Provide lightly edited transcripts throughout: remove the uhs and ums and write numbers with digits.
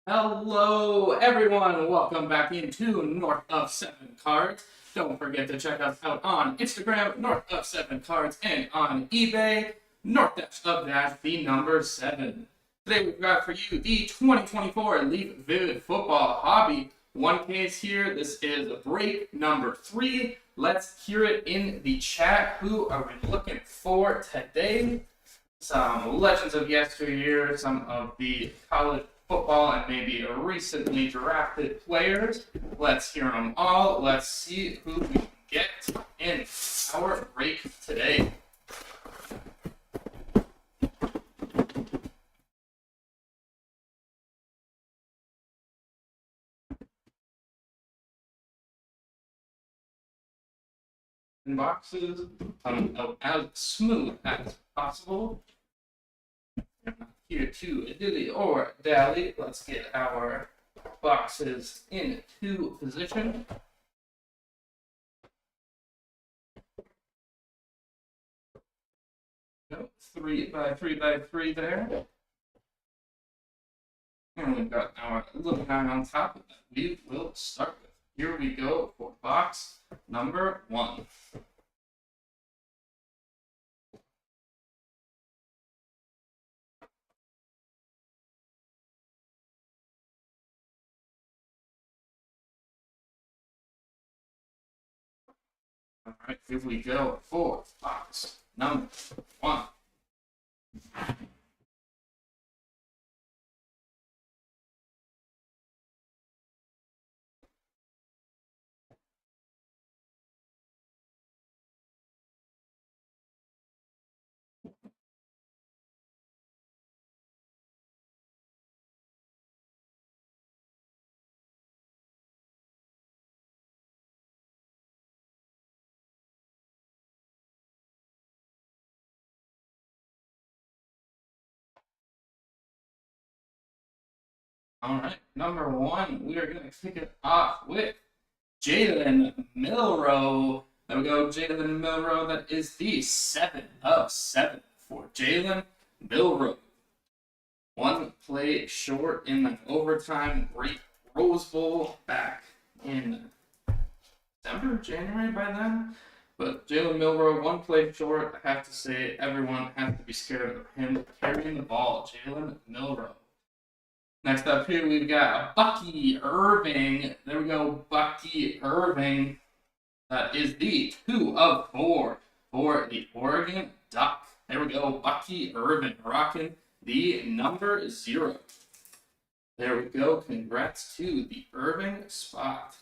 Hello, everyone. Welcome back into North of 7 Cards. Don't forget to check us out on Instagram, North of 7 Cards, and on eBay, North of the number 7. Today we've got for you the 2024 Elite Vivid Football Hobby. One case here. This is break number 3. Let's hear it in the chat. Who are we looking for today? Some legends of yesteryear, some of the college football and maybe recently drafted players. Let's hear them all. Let's see who we can get in our break today. Boxes come out as smooth as possible. Here to dilly or dally. Let's get our boxes into position. So 3 by 3 by 3 there. And we've got our little guy on top that we will start with. Here we go for box number 1. All right, here we go for box number 1. All right, number 1, we are going to kick it off with Jalen Milroe. There we go, Jalen Milroe. That is the 7 of 7 for Jalen Milroe. One play short in the overtime great Rose Bowl back in December, January by then. But Jalen Milroe, one play short. I have to say, everyone has to be scared of him carrying the ball. Jalen Milroe. Next up here, we've got Bucky Irving. There we go, Bucky Irving. That is the 2 of 4 for the Oregon Duck. There we go, Bucky Irving rocking the number 0. There we go, congrats to the Irving spot.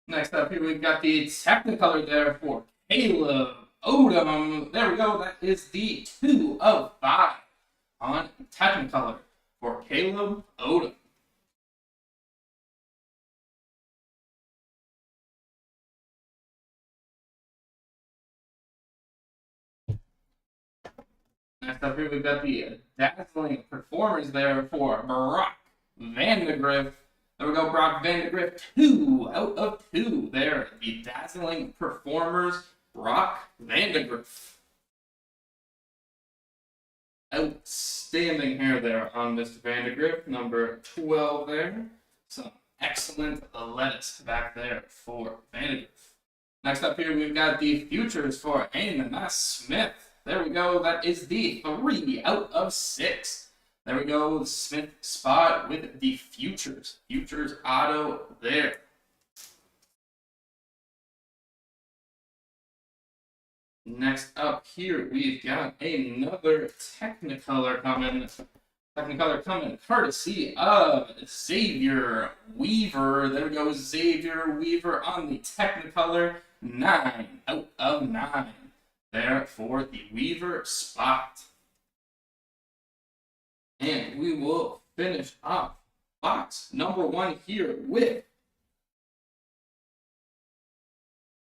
Next up here, we've got the Technicolor there for Caleb Odom. There we go, that is the 2 of 5. On Technicolor for Caleb Odom. Next up here, we've got the dazzling performers there for Brock Vandagriff. There we go, Brock Vandagriff, 2 out of 2 there. The dazzling performers, Brock Vandagriff. Outstanding hair there on Mr. Vandagriff, number 12 there. Some excellent lettuce back there for Vandagriff. Next up here, we've got the futures for Amos Smith. There we go, that is the 3 out of 6. There we go, the Smith spot with the futures. Futures auto there. Next up here, we've got another Technicolor coming. Technicolor coming courtesy of Xavier Weaver. There we go, Xavier Weaver on the Technicolor. 9 out of 9 there for the Weaver spot. And we will finish off box number 1 here with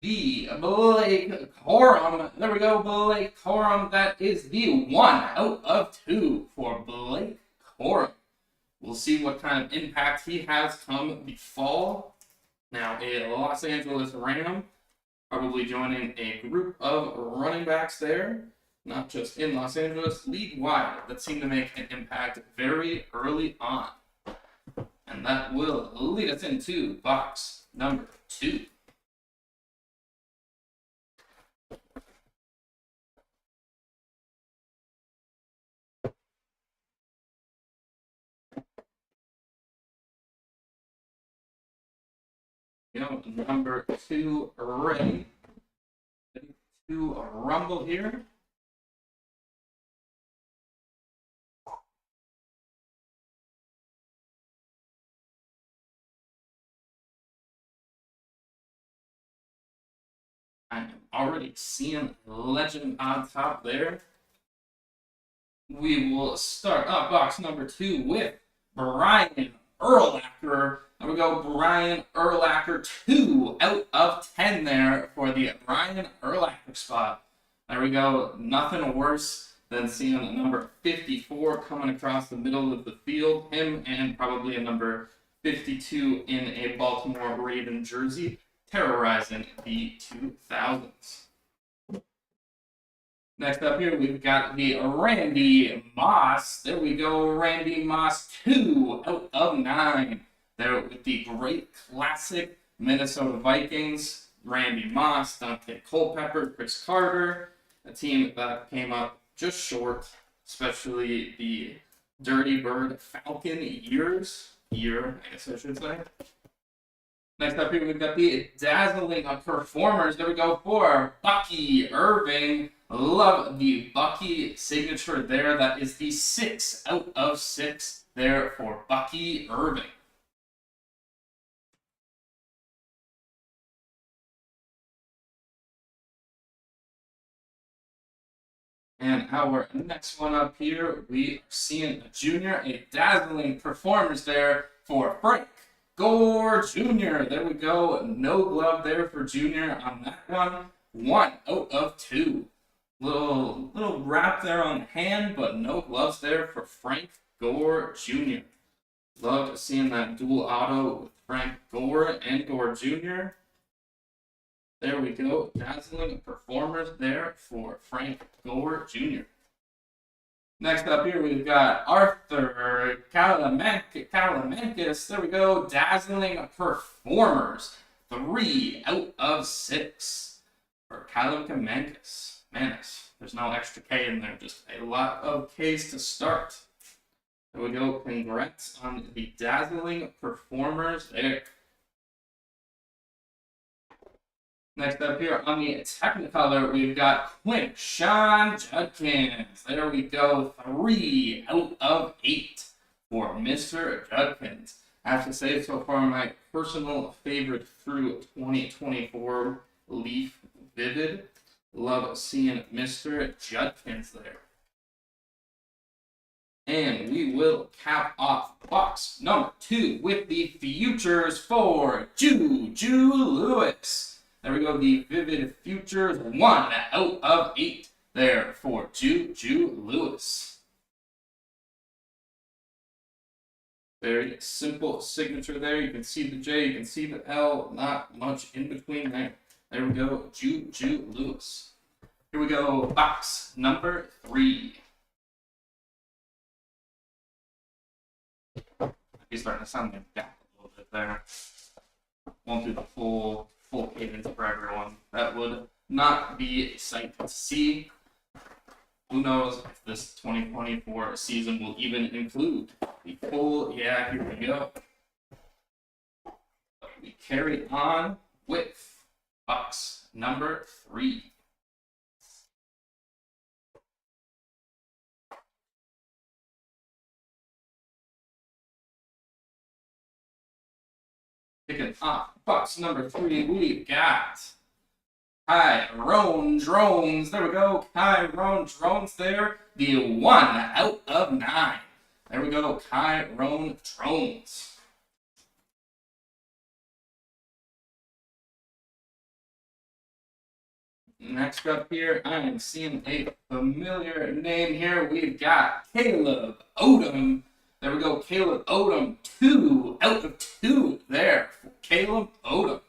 the Blake Corum. There we go, Blake Corum. That is the 1 out of 2 for Blake Corum. We'll see what kind of impact he has come the fall. Now, a Los Angeles Ram, probably joining a group of running backs there. not just in Los Angeles, league-wide, that seem to make an impact very early on. And that will lead us into box number 2. Number 2 ready to rumble here. I'm already seeing Legend on top there. We will start up box number 2 with Brian Urlacher. There we go, Brian Urlacher, 2 out of 10 there for the Brian Urlacher spot. There we go, nothing worse than seeing a number 54 coming across the middle of the field. Him and probably a number 52 in a Baltimore Raven jersey, terrorizing the 2000s. Next up here, we've got the Randy Moss. There we go, Randy Moss, 2 out of 9. There with the great classic Minnesota Vikings. Randy Moss, Dante Culpepper, Chris Carter. A team that came up just short, especially the Dirty Bird Falcon year, I guess I should say. Next up here, we've got the dazzling performers. There we go for Bucky Irving. Love the Bucky signature there. That is the 6 out of 6 there for Bucky Irving. And our next one up here, we are seeing a junior, a dazzling performance there for Frank Gore Jr. There we go. No glove there for Junior on that one. 1 out of 2. Little wrap there on the hand, but no gloves there for Frank Gore Jr. Love seeing that dual auto with Frank Gore and Gore Jr. There we go. Dazzling performers there for Frank Gore Jr. Next up here, we've got Arthur Kalamankis. There we go. Dazzling performers. 3 out of 6 for Kalamankis. Manis. There's no extra K in there. Just a lot of Ks to start. There we go. Congrats on the dazzling performers there. Next up here on the Technicolor, we've got Quinshon Judkins. There we go, 3 out of 8 for Mr. Judkins. I have to say, so far, my personal favorite through 2024 Leaf Vivid. Love seeing Mr. Judkins there. And we will cap off box number 2 with the futures for Juju Lewis. There we go, the Vivid Futures, 1 out of 8 there for Juju Lewis. Very simple signature there. You can see the J, you can see the L, not much in between there. There we go, Juju Lewis. Here we go, box number 3. He's starting to sound like that a little bit there. Won't do the full cadence for everyone. That would not be a sight to see. Who knows if this 2024 season will even include the full, yeah, here we go. But we carry on with box number 3. Picking up box number 3, we've got Tyrone Drones. There we go, Tyrone Drones there. The 1 out of 9. There we go, Tyrone Drones. Next up here, I'm seeing a familiar name here. We've got Caleb Odom. There we go, Caleb Odom, 2 out of 2 there for Caleb Odom.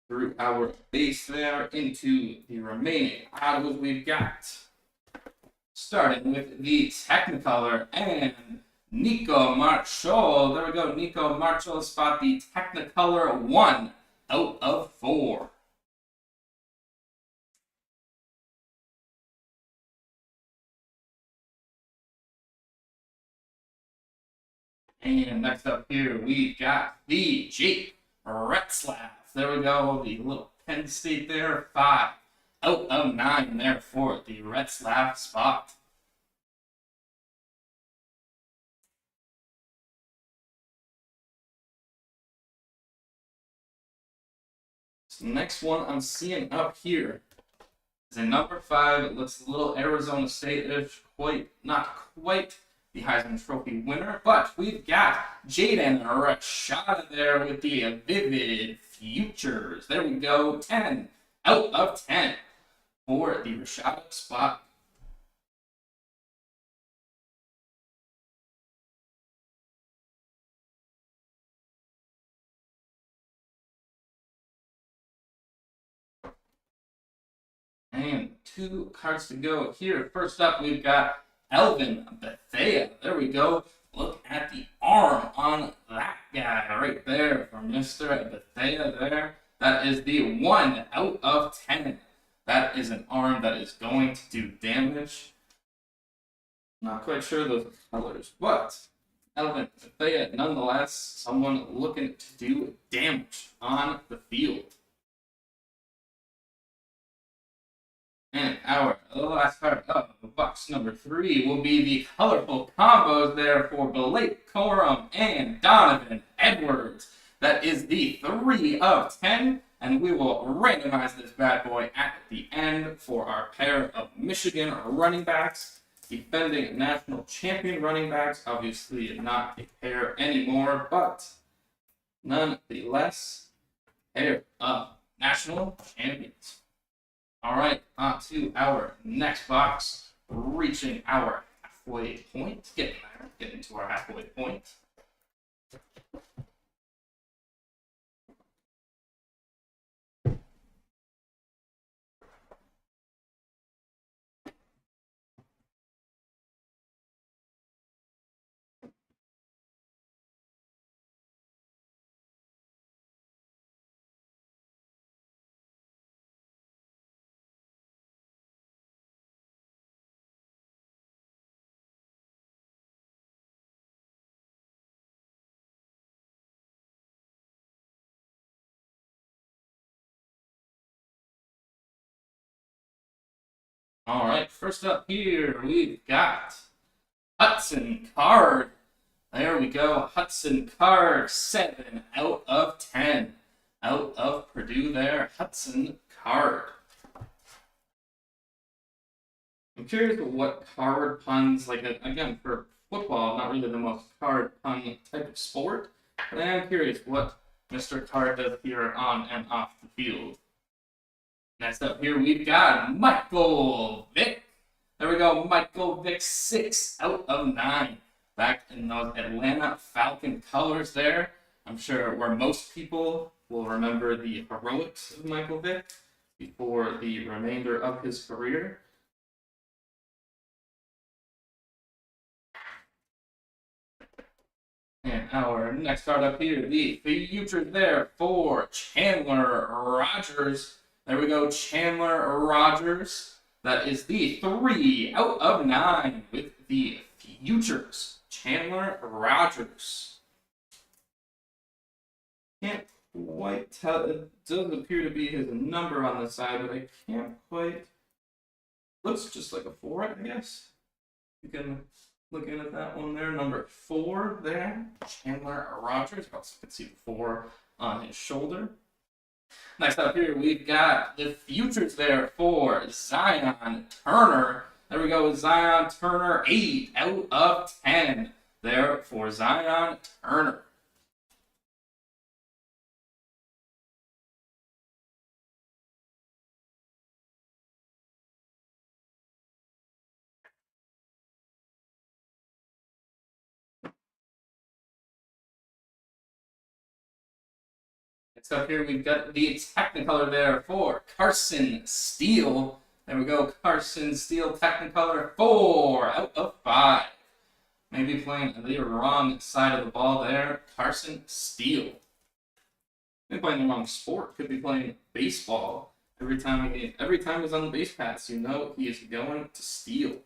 through our base there into the remaining autos we've got. Starting with the Technicolor and Nico Marchol. There we go. Nico Marchol spot the Technicolor 1 out of 4. And next up here, we got the Jake Retzlaff. There we go. The little Penn State there. 5 out of 9 there for the Retzlaff spot. So next one I'm seeing up here is a number 5. It looks a little Arizona State-ish. Not quite the Heisman Trophy winner, but we've got Jaden Rashada there with the Vivid Futures. There we go. 10 out of 10 for the Rashada spot. And 2 cards to go here. First up, we've got Elvin Bethea. There we go. Look at the arm on that guy right there for Mr. Bethea there. That is the 1 out of 10. That is an arm that is going to do damage. Not quite sure those colors, but Elvin Bethea, nonetheless, someone looking to do damage on the field. And our last card of box number 3 will be the colorful combos there for Blake Corum and Donovan Edwards. That is the 3 of 10, and we will randomize this bad boy at the end for our pair of Michigan running backs, defending national champion running backs. Obviously not a pair anymore, but nonetheless, pair of national champions. All right, on to our next box, reaching our halfway point, getting to our halfway point. All right, first up here, we've got Hudson Card. There we go, Hudson Card, 7 out of 10. Out of Purdue there, Hudson Card. I'm curious what card puns, like, again, for football, not really the most card pun type of sport, but I am curious what Mr. Card does here on and off the field. Next up here, we've got Michael Vick. There we go, Michael Vick, 6 out of 9. Back in those Atlanta Falcon colors there. I'm sure where most people will remember the heroics of Michael Vick before the remainder of his career. And our next card up here, the future there for Chandler Rogers. There we go, Chandler Rogers. That is the 3 out of 9 with the futures. Chandler Rogers. Can't quite tell. It does appear to be his number on the side, but I can't quite. Looks just like a 4, I guess. You can look in at that one there. Number 4 there. Chandler Rogers. You also can see the 4 on his shoulder. Next up here, we've got the futures there for Zion Turner. There we go, Zion Turner, 8 out of 10 there for Zion Turner. Next up here, we've got the Technicolor there for Carson Steele. There we go, Carson Steele Technicolor, 4 out of 5. Maybe playing the wrong side of the ball there. Carson Steele. Maybe playing the wrong sport. Could be playing baseball. Every time he's on the base pass, you know he is going to steal.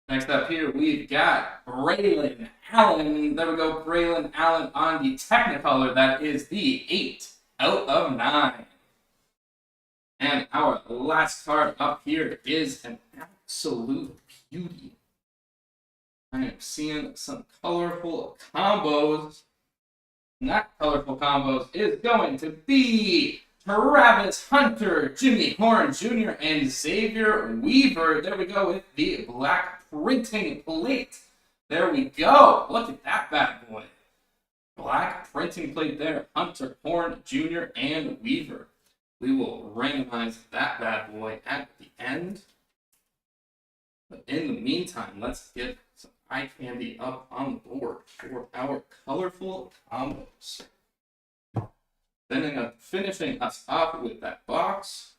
Next up here, we've got Braylon Allen. There we go, Braylon Allen on the Technicolor. That is the 8 out of 9. And our last card up here is an absolute beauty. I am seeing some colorful combos. And that colorful combos is going to be Travis Hunter, Jimmy Horn Jr., and Xavier Weaver. There we go with the black printing plate. There we go. Look at that bad boy. Black printing plate there. Hunter, Horn Jr., and Weaver. We will randomize that bad boy at the end. But in the meantime, let's get some eye candy up on the board for our colorful combos. Then finishing us off with that box.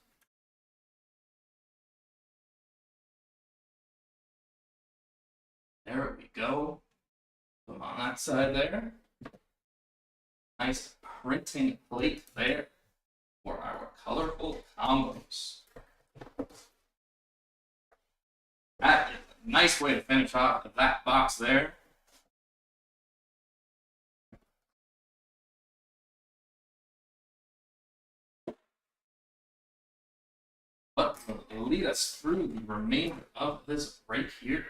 There we go. Put them on that side there. Nice printing plate there for our colorful combos. That is a nice way to finish off that box there. But will lead us through the remainder of this right here.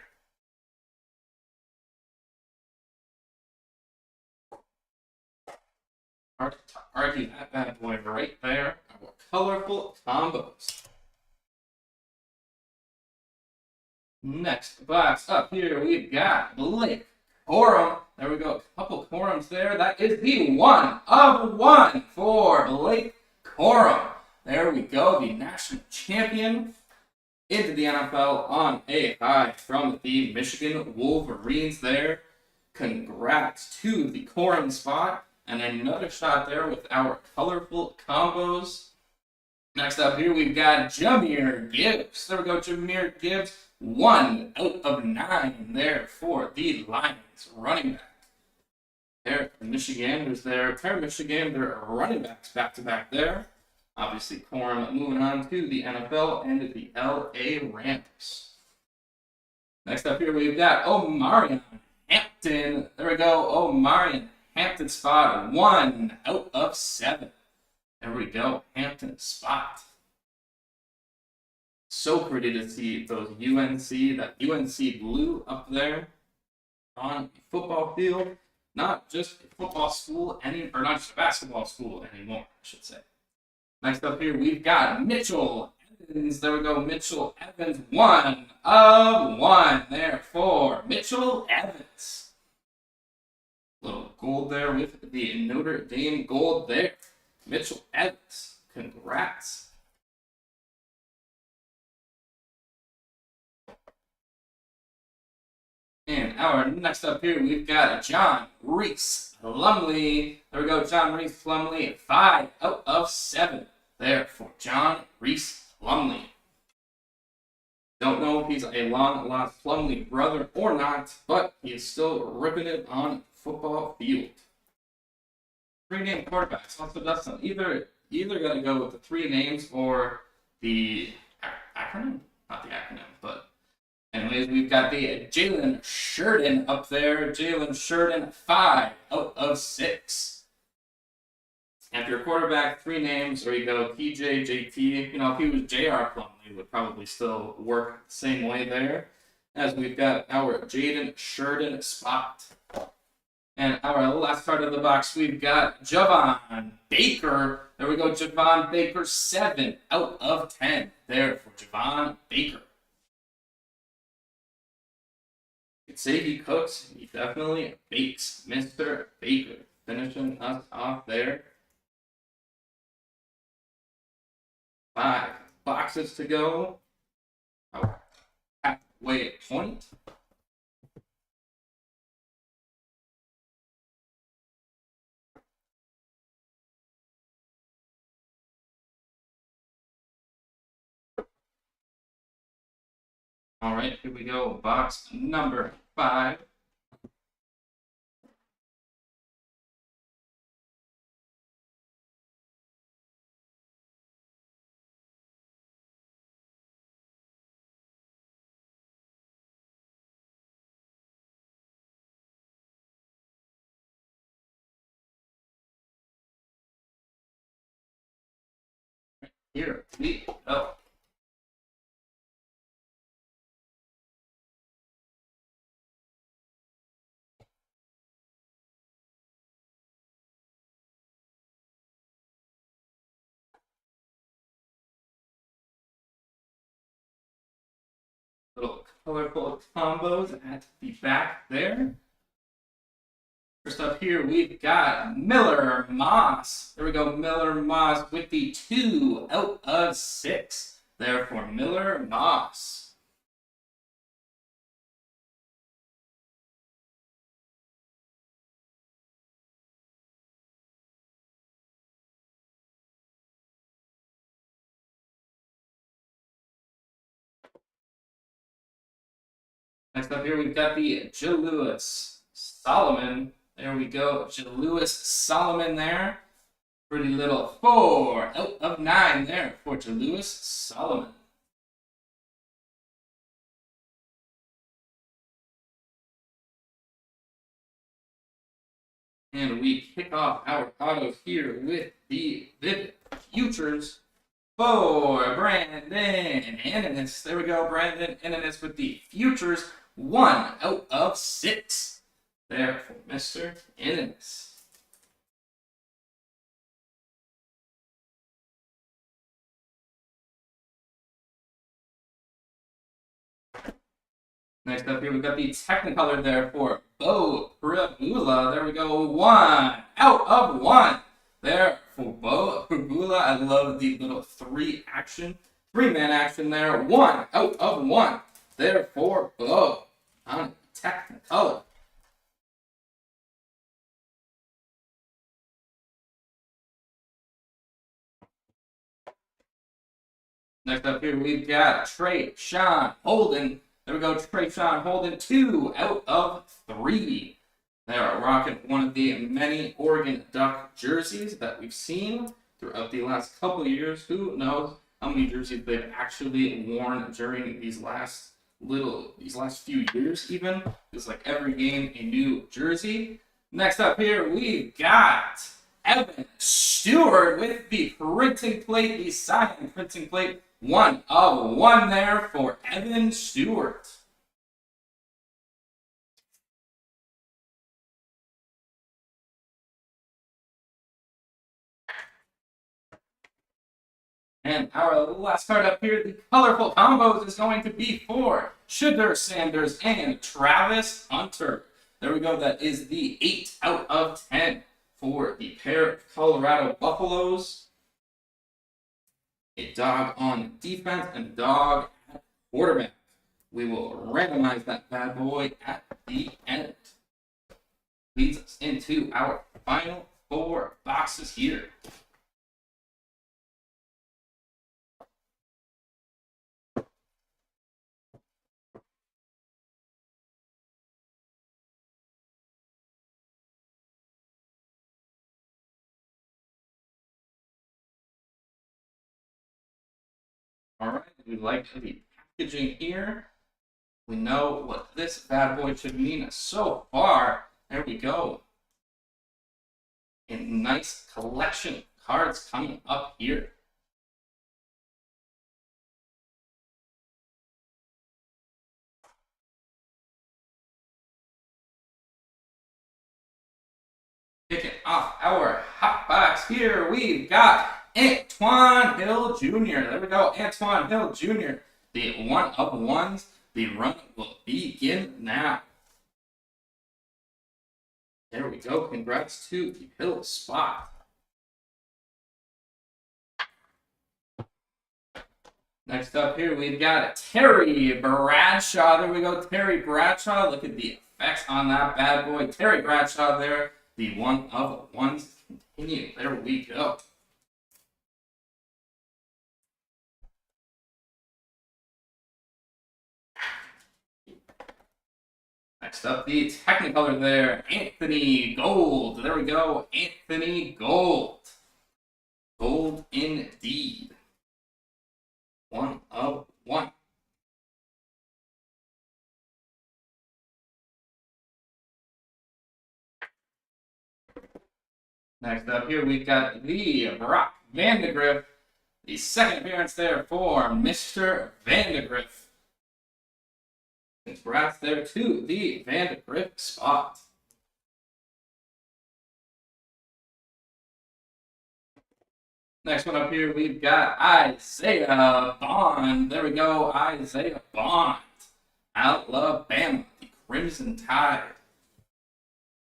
Hard to argue that bad boy right there. Our colorful combos. Next box up here, we've got Blake Corum. There we go, a couple Corums there. That is the 1 of 1 for Blake Corum. There we go, the national champion into the NFL on a high from the Michigan Wolverines there. Congrats to the Corum spot. And another shot there with our colorful combos. Next up here, we've got Jahmyr Gibbs. There we go, Jahmyr Gibbs. 1 out of 9 there for the Lions running back. There, Michigan, who's there. Pair Michigan, they're running backs back-to-back there. Obviously, Corum moving on to the NFL and the LA Rams. Next up here, we've got Omarion Hampton. There we go, Omarion Hampton spot, 1 out of 7. There we go, Hampton spot. So pretty to see those that UNC blue up there on the football field. Not just a football school, or not just a basketball school anymore, I should say. Next up here, we've got Mitchell Evans. There we go, Mitchell Evans, 1 of 1 there for Mitchell Evans. Little gold there with the Notre Dame gold there. Mitchell Evans, congrats. And our next up here, we've got John Reese Plumlee. There we go, John Reese Plumlee, 5 out of 7 there for John Reese Plumlee. Don't know if he's a long-lost Plumlee brother or not, but he is still ripping it on football field. 3-name quarterbacks. Also, Dustin, either gonna go with the 3 names or the acronym. Not the acronym, but anyways, we've got the Jalen Sheridan up there. Jalen Sheridan, 5 out of 6. After your quarterback, 3 names, or you go TJ, JT. You know, if he was JR Plumlee, it would probably still work the same way there. As we've got our Jaden Sheridan spot. And our last card of the box, we've got Javon Baker. There we go, Javon Baker, 7 out of 10 there for Javon Baker. You could say he cooks, he definitely bakes. Mr. Baker finishing us off there. 5 boxes to go. Our halfway point. All right, here we go. Box number 5. Here we go. Little colorful combos at the back there. First up here, we've got Miller Moss. There we go, Miller Moss with the 2 out of 6. There for Miller Moss. Next up here, we've got the Jalewis Solomon. There we go, Jalewis Solomon there. Pretty little 4 out of 9 there for Jalewis Solomon. And we kick off our auto here with the Vivid Futures for Brandon Ennis. There we go, Brandon Ennis with the Futures. 1 out of 6 there for Mr. Ennis. Next up here, we've got the Technicolor there for Beau Pribula. There we go, 1 out of 1 there for Beau Pribula. I love the little 3-man action there. 1 out of 1 there for Beau on Technicolor. Next up here, we've got Trayshawn Holden. There we go, Trayshawn Holden, 2 out of 3. They are rocking one of the many Oregon Duck jerseys that we've seen throughout the last couple of years. Who knows how many jerseys they've actually worn during these last few years even. It's like every game a new jersey. Next up here, we've got Evan Stewart with the printing plate, the signed printing plate. 1 of 1 there for Evan Stewart. And our last card up here, the colorful combos, is going to be for Shedeur Sanders and Travis Hunter. There we go. That is the 8 out of 10 for the pair of Colorado Buffaloes. A dog on defense and a dog at quarterback. We will randomize that bad boy at the end. Leads us into our final 4 boxes here. All right, we like the packaging here. We know what this bad boy should mean so far. There we go. A nice collection of cards coming up here. Kicking off our hot box here, we've got Antoine Hill Jr. There we go, Antoine Hill Jr. The 1 of 1s. The run will begin now. There we go. Congrats to the Hill spot. Next up here, we've got Terry Bradshaw. There we go, Terry Bradshaw. Look at the effects on that bad boy. Terry Bradshaw there. The 1 of 1s continue. There we go. Next up, the Technicolor there, Anthony Gold. There we go, Anthony Gold. Gold indeed. 1 of 1. Next up here, we've got the Brock Vandagriff. The second appearance there for Mr. Vandagriff. Congrats there to the Vandagriff spot. Next one up here, we've got Isaiah Bond. There we go, Isaiah Bond. Alabama, the Crimson Tide.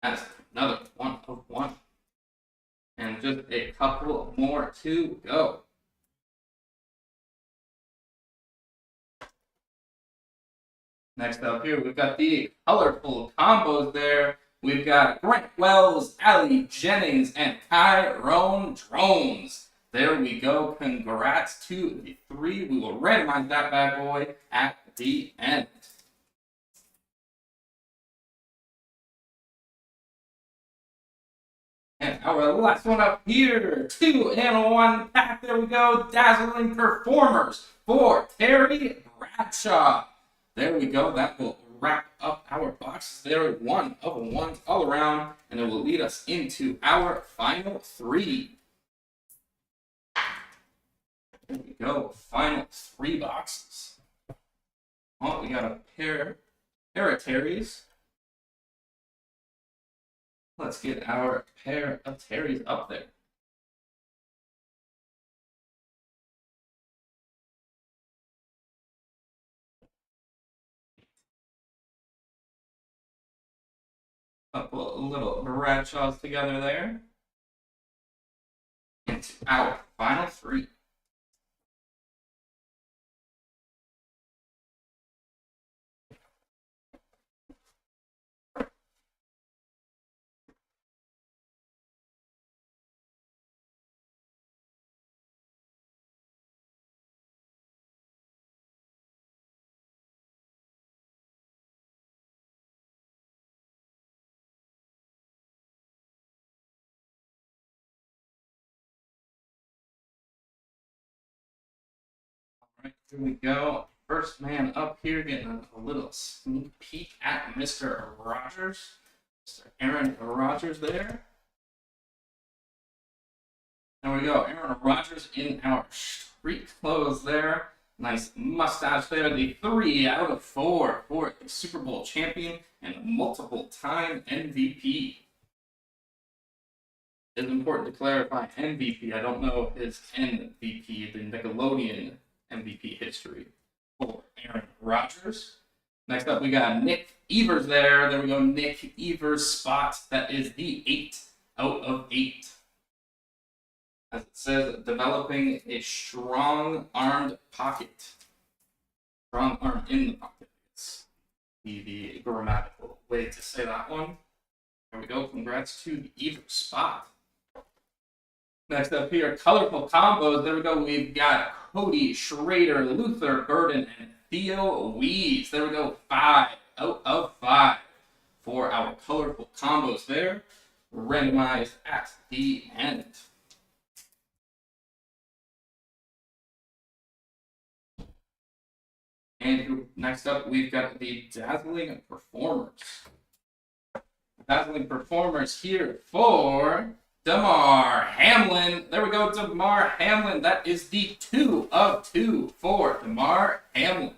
That's another 1 of 1. And just a couple more to go. Next up here, we've got the colorful combos there. We've got Grant Wells, Allie Jennings, and Tyrone Drones. There we go. Congrats to the 3. We will randomize that bad boy at the end. And our last one up here, 2 in 1 pack. There we go. Dazzling Performers for Terry Bradshaw. There we go. That will wrap up our boxes there. 1 of 1 all around. And it will lead us into our final 3. There we go. Final 3 boxes. Oh, we got a pair of Terrys. Let's get our pair of Terrys up there. Couple little Bradshaws together there. Into our final 3. Alright, here we go. First man up here getting a little sneak peek at Mr. Rogers. Mr. Aaron Rodgers there. There we go. Aaron Rodgers in our street clothes there. Nice mustache there. The 3 out of 4 for the Super Bowl champion and multiple time MVP. It's important to clarify MVP. I don't know his MVP, the Nickelodeon MVP history for Aaron Rodgers. Next up, we got Nick Evers there. There we go, Nick Evers spot. That is the 8 out of 8. As it says, developing a strong-armed pocket. Strong arm in the pocket. It's the grammatical way to say that one. There we go. Congrats to the Evers spot. Next up here, colorful combos. There we go. We've got Cody Schrader, Luther Burden, and Theo Wees. There we go. 5 out of 5 for our colorful combos there. Randomized at the end. And next up, we've got the Dazzling Performers. Dazzling Performers here for Damar Hamlin. There we go, Damar Hamlin. That is the 2 of 2 for Damar Hamlin.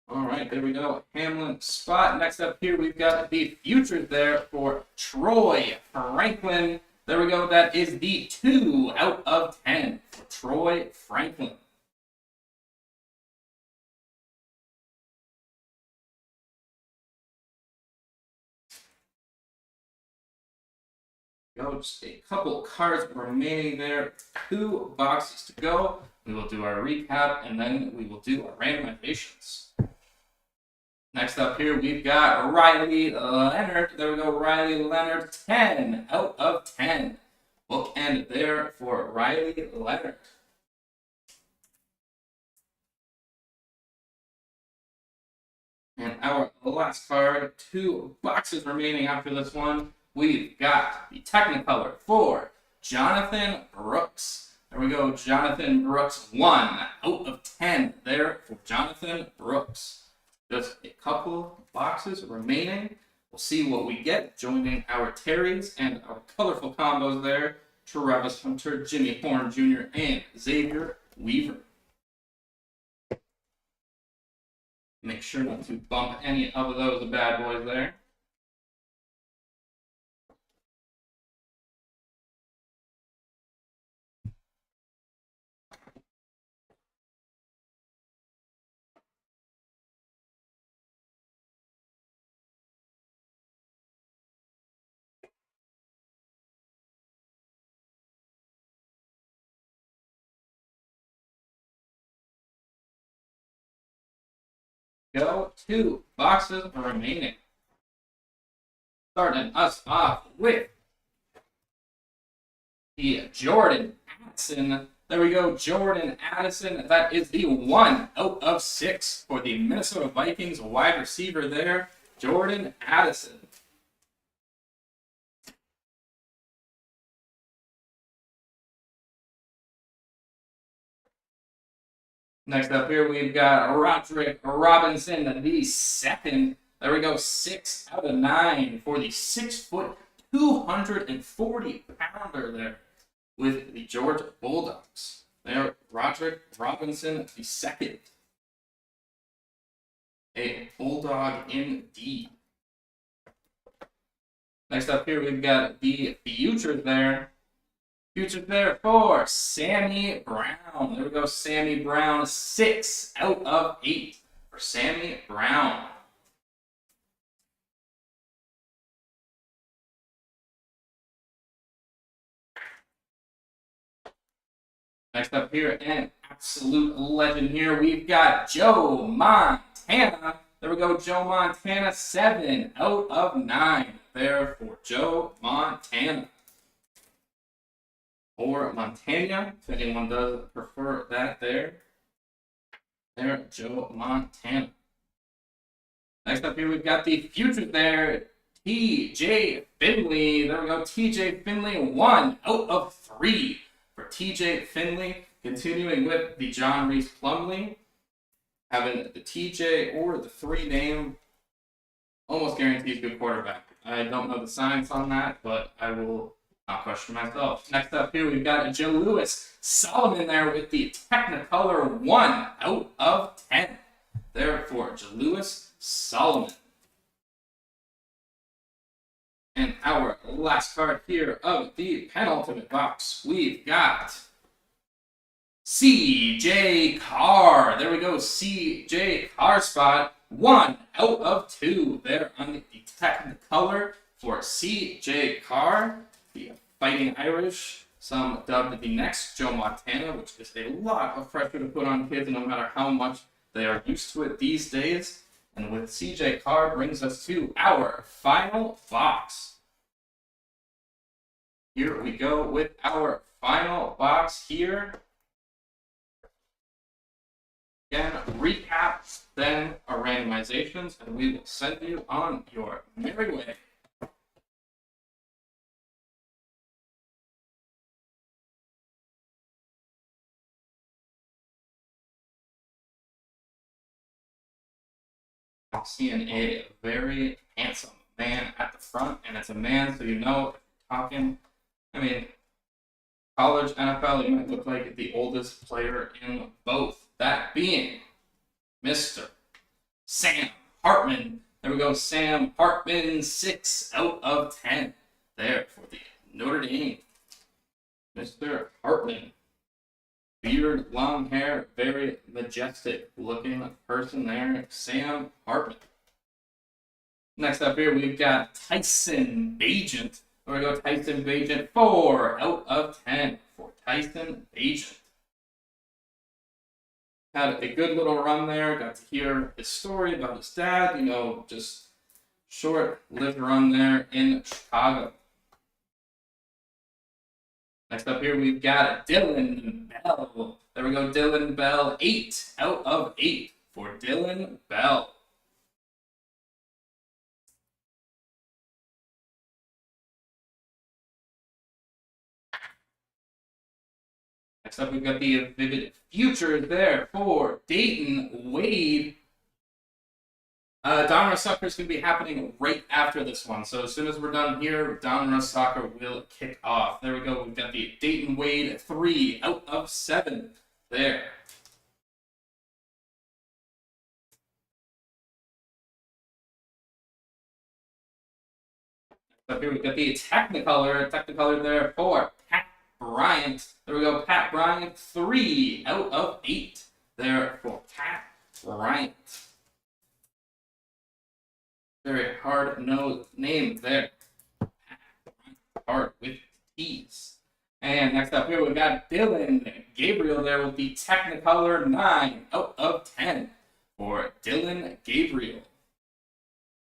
All right, there we go. Hamlin spot. Next up here, we've got the futures there for Troy Franklin. There we go. That is the 2 out of 10 for Troy Franklin. Go, just a couple cards remaining there. 2 boxes to go. We will do our recap and then we will do our randomizations. Next up here, we've got Riley Leonard. There we go, Riley Leonard, 10 out of 10. Bookend there for Riley Leonard. And our last card, 2 boxes remaining after this one. We've got the Technicolor for Jonathan Brooks. There we go, Jonathan Brooks, 1 out of 10 there for Jonathan Brooks. Just a couple boxes remaining. We'll see what we get, joining our Terrys and our colorful combos there. Travis Hunter, Jimmy Horn Jr., and Xavier Weaver. Make sure not to bump any of those bad boys there. Go, 2 boxes remaining. Starting us off with the Jordan Addison. There we go, Jordan Addison. That is the 1 out of 6 for the Minnesota Vikings wide receiver there, Jordan Addison. Next up here, we've got Roderick Robinson, the 2nd. There we go, 6 out of 9 for the 6', 240-pounder there with the Georgia Bulldogs. There, Roderick Robinson, the 2nd. A Bulldog indeed. Next up here, we've got the Futures there. Futures there for Sammy Brown. There we go, Sammy Brown, 6 out of 8 for Sammy Brown. Next up here, an absolute legend here, we've got Joe Montana. There we go, Joe Montana, 7 out of 9 there for Joe Montana. Or Montana, if anyone does prefer that there. There, Joe Montana. Next up here, we've got the future there, TJ Finley. There we go, TJ Finley, 1 out of 3 for TJ Finley. Continuing with the John Reese Plumlee. Having the TJ or the 3 name almost guarantees good quarterback. I don't know the science on that, but I will not question myself. Next up here, we've got Joe Louis Solomon there with the Technicolor 1 out of 10. There for Joe Louis Solomon. And our last card here of the penultimate box, we've got CJ Carr. There we go, CJ Carr spot, 1 out of 2 there on the Technicolor for CJ Carr. The Fighting Irish, some dubbed the next Joe Montana, which is a lot of pressure to put on kids no matter how much they are used to it these days. And with CJ Carr brings us to our final box. Here we go with our final box here. Again, recap, then our randomizations, and we will send you on your merry way. Seeing a very handsome man at the front, and it's a man, so you know, talking, I mean, college, NFL, he might look like the oldest player in both. That being Mr. Sam Hartman. There we go, Sam Hartman, 6 out of 10 there for the Notre Dame. Mr. Hartman. Beard, long hair, very majestic looking person there, Sam Hartman. Next up here, we've got Tyson Bagent. There we go, Tyson Bagent, 4 out of 10 for Tyson Bagent. Had a good little run there, got to hear his story about his dad, you know, just short-lived run there in Chicago. Next up here, we've got Dylan Bell. There we go, Dylan Bell, 8 out of 8 for Dylan Bell. Next up, we've got the Vivid Future there for Dayton Wade. Donruss Soccer is going to be happening right after this one. So as soon as we're done here, Donruss Soccer will kick off. There we go. We've got the Dayton Wade 3 out of 7 there. Up here we've got the Technicolor there for Pat Bryant. There we go, Pat Bryant, 3 out of 8 there for Pat Bryant. Very hard-nosed name there. Hard with T's. And next up here we've got Dylan Gabriel there with the Technicolor 9 out of 10 for Dylan Gabriel.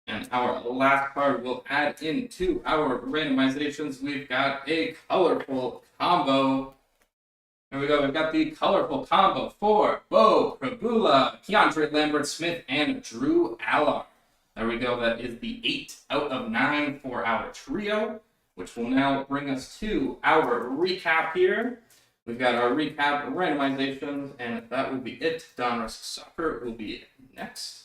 And our last card we'll add into our randomizations. We've got a colorful combo. Here we go. We've got the colorful combo for Beau Pribula, Keandre Lambert-Smith, and Drew Allar. There we go. That is the 8 out of 9 for our trio, which will now bring us to our recap here. We've got our recap randomizations, and that will be it. Donruss Soccer will be next.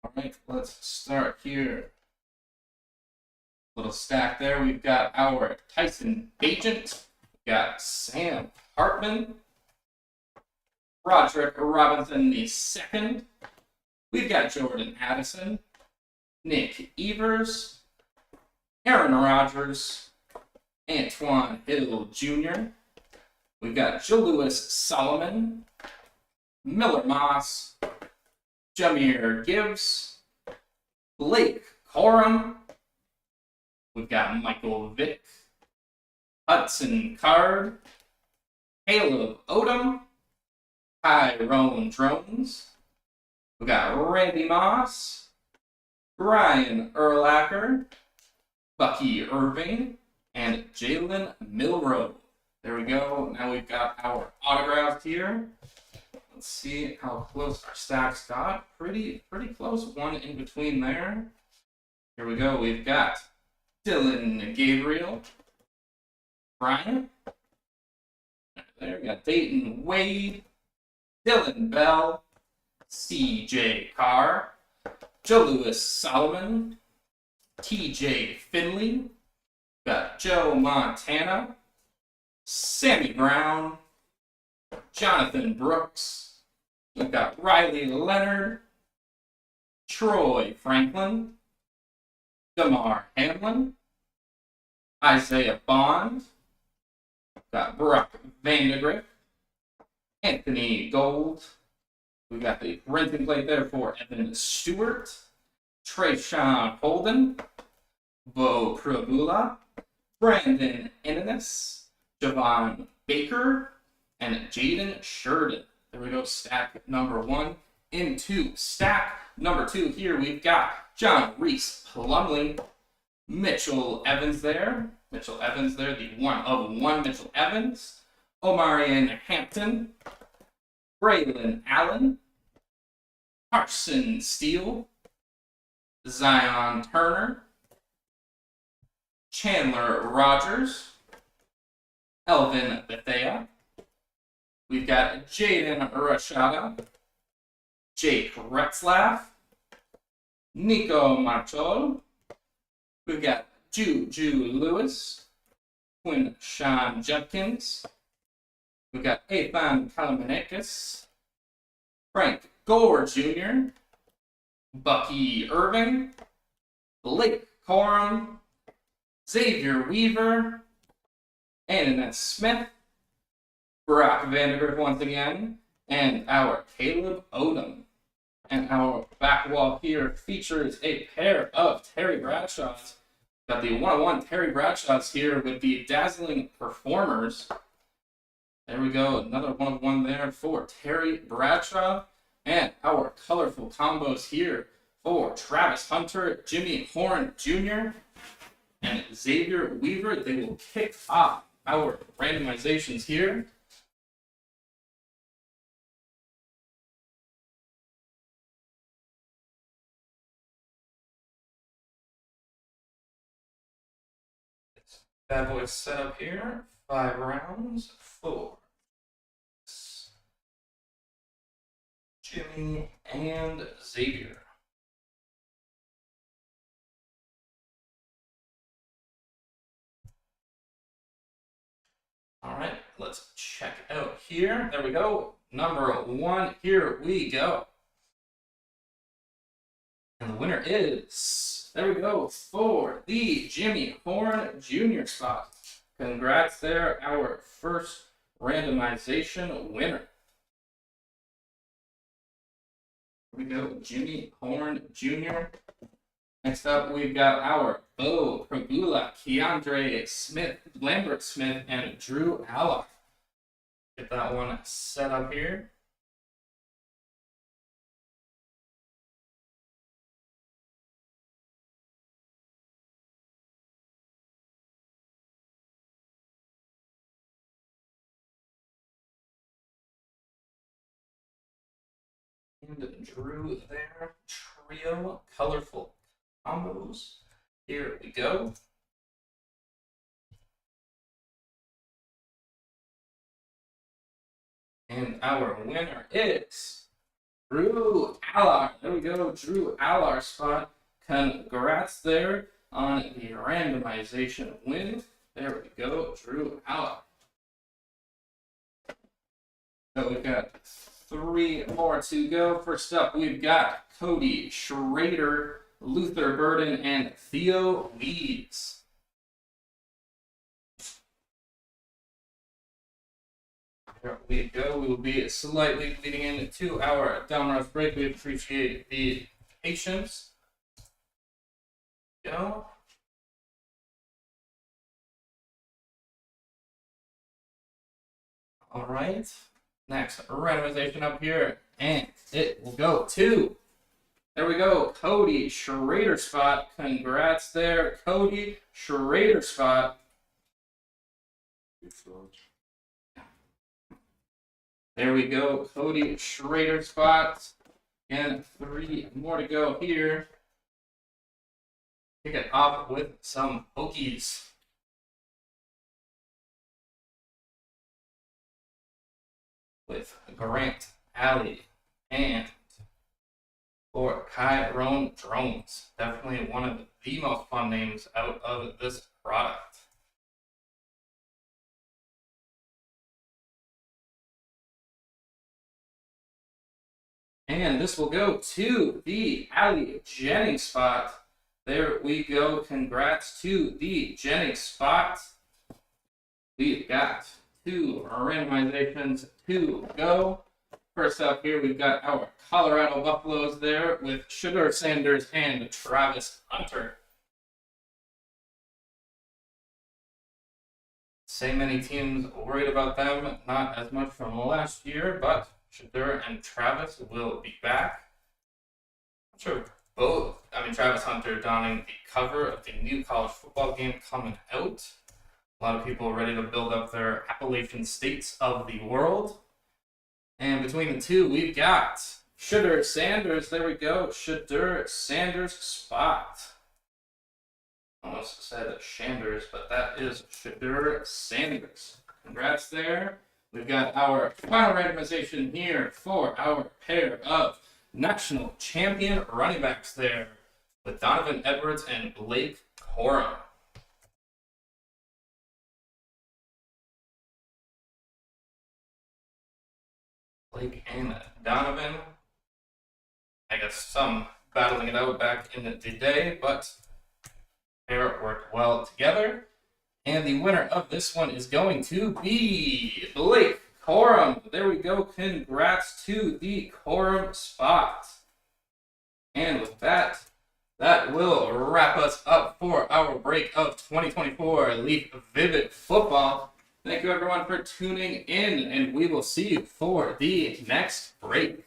All right, let's start here. Little stack there. We've got our Tyson Bagent. We've got Sam Hartman. Roderick Robinson II. We've got Jordan Addison. Nick Evers. Aaron Rodgers. Antoine Hill Jr. We've got Julius Solomon. Miller Moss. Jahmyr Gibbs, Blake Corum, we've got Michael Vick, Hudson Card, Caleb Odom, Tyrone Drones, we've got Randy Moss, Brian Urlacher, Bucky Irving, and Jalen Milroe. There we go. Now we've got our autographs here. Let's see how close our stacks got. Pretty close. One in between there. Here we go. We've got Dylan Gabriel, Brian. There we got Dayton Wade, Dylan Bell, CJ Carr, Julius Solomon, TJ Finley. Got Joe Montana, Sammy Brown, Jonathan Brooks. We've got Riley Leonard, Troy Franklin, Damar Hamlin, Isaiah Bond. We've got Brock Vandegrift, Anthony Gold. We've got the renting plate there for Evan Stewart, Trayshawn Holden, Beau Pribula, Brandon Ennis, Javon Baker, and Jaden Sheridan. There we go, stack number 1. Into stack number 2 here, we've got John Reese Plumley, Mitchell Evans there. The 1 of 1 Mitchell Evans. Omarion Hampton, Braylon Allen, Carson Steele, Zion Turner, Chandler Rogers, Elvin Bethea. We've got Jaden Rashada, Jake Retzlaff, Nico Marchol. We've got Juju Lewis, Quinn Sean Judkins. We've got Ethan Kalamanakis, Frank Gore Jr., Bucky Irving, Blake Corum, Xavier Weaver, Annette Smith, Brock Vandegrift once again, and our Caleb Odom. And our back wall here features a pair of Terry Bradshaws. Got the 101 Terry Bradshaws here with the Dazzling Performers. There we go, another 101 there for Terry Bradshaw. And our colorful combos here for Travis Hunter, Jimmy Horn Jr., and Xavier Weaver. They will kick off our randomizations here. Bad boy set up here. 5 rounds. 4. Jimmy and Xavier. All right, let's check out here. There we go. Number 1, here we go. And the winner is, there we go, for the Jimmy Horn Jr. spot. Congrats there, our first randomization winner. Here we go, Jimmy Horn Jr. Next up, we've got our Bo Prabula, Keandre Smith, Lambert Smith, and Drew Allar. Get that one set up here. And Drew there, trio, colorful combos. Here we go. And our winner is Drew Allar. There we go, Drew Allar spot. Congrats there on the randomization win. There we go, Drew Allar. So we've got 3 more to go. First up, we've got Cody Schrader, Luther Burden, and Theo Weeds. Here we go. We will be slightly leading into our downrush break. We appreciate the patience. Go. All right. Next randomization up here, and it will go to, there we go, Cody Schrader spot. Congrats there, Cody Schrader spot. There we go, Cody Schrader spot. And 3 more to go here. Kick it off with some Hokies. With Grant Alley and for Chiron Drones. Definitely one of the most fun names out of this product. And this will go to the Allie Jennings spot. There we go. Congrats to the Jennings spot. We've got 2 randomizations to go. First up here, we've got our Colorado Buffaloes there with Shedeur Sanders and Travis Hunter. Same many teams worried about them, not as much from last year, but Shedeur and Travis will be back. I'm sure both, Travis Hunter donning the cover of the new college football game coming out. A lot of people ready to build up their Appalachian states of the world. And between the 2, we've got Shedeur Sanders. There we go. Shedeur Sanders spot. Almost said Shanders, but that is Shedeur Sanders. Congrats there. We've got our final randomization here for our pair of national champion running backs there with Donovan Edwards and Blake Corum. Blake and Donovan. I guess some battling it out back in the day, but they worked well together. And the winner of this one is going to be Blake Corum. There we go. Congrats to the Corum spot. And with that, that will wrap us up for our break of 2024 Leaf Vivid Football. Thank you everyone for tuning in, and we will see you for the next break.